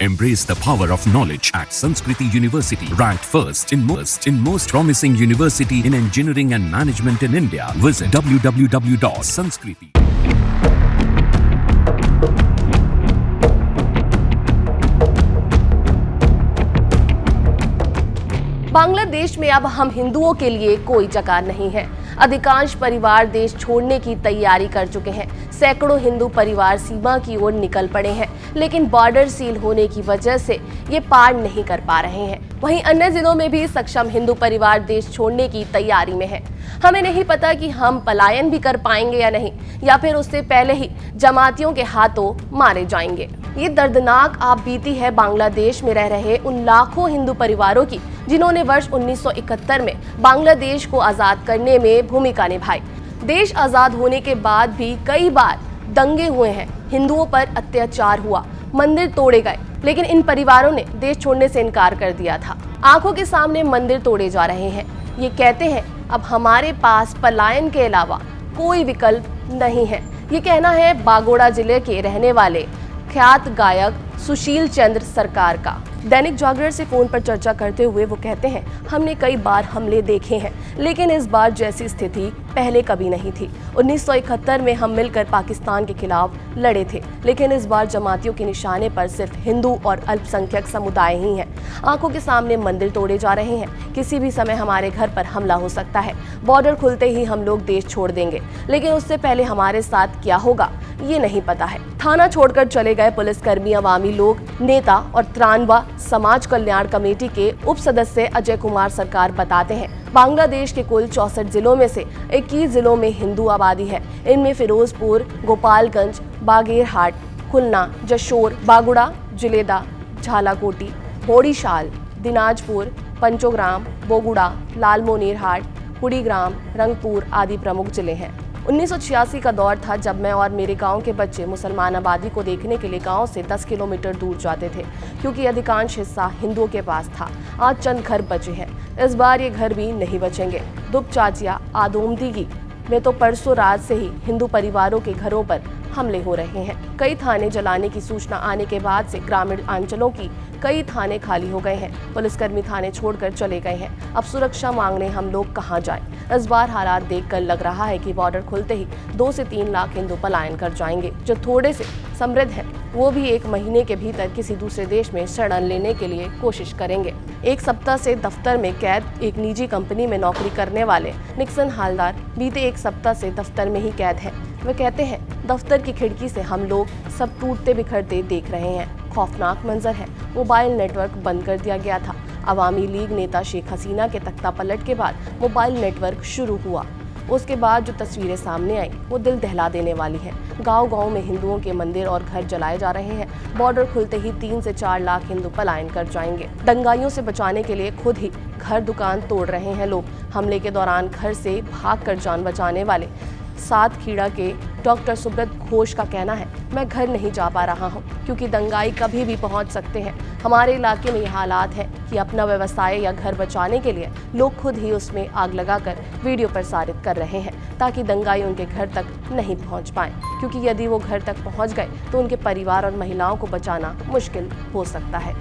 Embrace the power of knowledge at Sanskriti University, ranked first in most promising university in engineering and management in India. Visit www.sanskriti. Bangladesh में अब हम हिंदुओं के लिए कोई जगह नहीं है। अधिकांश परिवार देश छोड़ने की तैयारी कर चुके हैं। सैकड़ों हिंदू परिवार सीमा की ओर निकल पड़े हैं, लेकिन बॉर्डर सील होने की वजह से ये पार नहीं कर पा रहे हैं। वहीं अन्य जिलों में भी सक्षम हिंदू परिवार देश छोड़ने की तैयारी में है। हमें नहीं पता कि हम पलायन भी कर पाएंगे या नहीं, या फिर उससे पहले ही जमातियों के हाथों मारे जाएंगे। ये दर्दनाक आप बीती है बांग्लादेश में रह रहे उन लाखों हिंदू परिवारों की, जिन्होंने वर्ष 1971 में बांग्लादेश को आजाद करने में भूमिका निभाई। देश आजाद होने के बाद भी कई बार दंगे हुए हैं, हिंदुओं पर अत्याचार हुआ, मंदिर तोड़े गए, लेकिन इन परिवारों ने देश छोड़ने से इनकार कर दिया था। आंखों के सामने मंदिर तोड़े जा रहे हैं। ये कहते हैं अब हमारे पास पलायन के अलावा कोई विकल्प नहीं है। ये कहना है बागोड़ा जिले के रहने वाले ख्यात गायक सुशील चंद्र सरकार का। दैनिक जागरण से फोन पर चर्चा करते हुए वो कहते हैं, हमने कई बार हमले देखे हैं, लेकिन इस बार जैसी स्थिति पहले कभी नहीं थी। 1971 में हम मिलकर पाकिस्तान के खिलाफ लड़े थे, लेकिन इस बार जमातियों के निशाने पर सिर्फ हिंदू और अल्पसंख्यक समुदाय ही हैं। आंखों के सामने मंदिर तोड़े जा रहे हैं। किसी भी समय हमारे घर पर हमला हो सकता है। बॉर्डर खुलते ही हम लोग देश छोड़ देंगे, लेकिन उससे पहले हमारे साथ क्या होगा ये नहीं पता है। थाना छोड़कर चले गए पुलिसकर्मी, अवामी लोग, नेता और त्रानवा समाज कल्याण कमेटी के उप सदस्य अजय कुमार सरकार बताते हैं, बांग्लादेश के कुल 64 जिलों में से 21 जिलों में हिंदू आबादी है। इनमें फिरोजपुर, गोपालगंज, बागेरहाट, खुलना, जशोर, बागुड़ा, जिलेदा, झालाकोटी, बोड़ीशाल, दिनाजपुर, पंचोग्राम, बोगुड़ा, लालमोनेरहाट, कुड़ीग्राम, रंगपुर आदि प्रमुख जिले हैं। 1986 का दौर था जब मैं और मेरे गांव के बच्चे मुसलमान आबादी को देखने के लिए गांव से 10 किलोमीटर दूर जाते थे, क्योंकि अधिकांश हिस्सा हिंदुओं के पास था। आज चंद घर बचे हैं, इस बार ये घर भी नहीं बचेंगे। दुबचाचिया, आदोमदीगी में तो परसों रात से ही हिंदू परिवारों के घरों पर हमले हो रहे हैं। कई थाने जलाने की सूचना आने के बाद से ग्रामीण अंचलों की कई थाने खाली हो गए हैं। पुलिसकर्मी थाने छोड़कर चले गए हैं। अब सुरक्षा मांगने हम लोग कहां जाएं? इस बार हालात देखकर लग रहा है कि बॉर्डर खुलते ही 2 से 3 लाख हिंदू पलायन कर जाएंगे। जो थोड़े से समृद्ध हैं, वो भी 1 महीने के भीतर किसी दूसरे देश में शरण लेने के लिए कोशिश करेंगे। 1 सप्ताह से दफ्तर में कैद एक निजी कंपनी में नौकरी करने वाले निक्सन हालदार बीते 1 सप्ताह से दफ्तर में ही कैद हैं। वे कहते हैं, दफ्तर की खिड़की से हम लोग सब टूटते बिखरते देख रहे हैं। खौफनाक मंजर है। मोबाइल नेटवर्क बंद कर दिया गया था। अवामी लीग नेता शेख हसीना के तख्ता पलट के बाद मोबाइल नेटवर्क शुरू हुआ। उसके बाद जो तस्वीरें सामने आई वो दिल दहला देने वाली हैं। गांव-गांव में हिंदुओं के मंदिर और घर जलाए जा रहे हैं। बॉर्डर खुलते ही 3 से 4 लाख हिंदू पलायन कर जाएंगे। दंगाइयों से बचाने के लिए खुद ही घर दुकान तोड़ रहे हैं लोग। हमले के दौरान घर से भागकर जान बचाने वाले सातखीड़ा के डॉक्टर सुब्रत घोष का कहना है, मैं घर नहीं जा पा रहा हूं, क्योंकि दंगाई कभी भी पहुंच सकते हैं। हमारे इलाके में ये हालात है कि अपना व्यवसाय या घर बचाने के लिए लोग खुद ही उसमें आग लगाकर वीडियो प्रसारित कर रहे हैं, ताकि दंगाई उनके घर तक नहीं पहुंच पाए, क्योंकि यदि वो घर तक पहुंच गए तो उनके परिवार और महिलाओं को बचाना मुश्किल हो सकता है।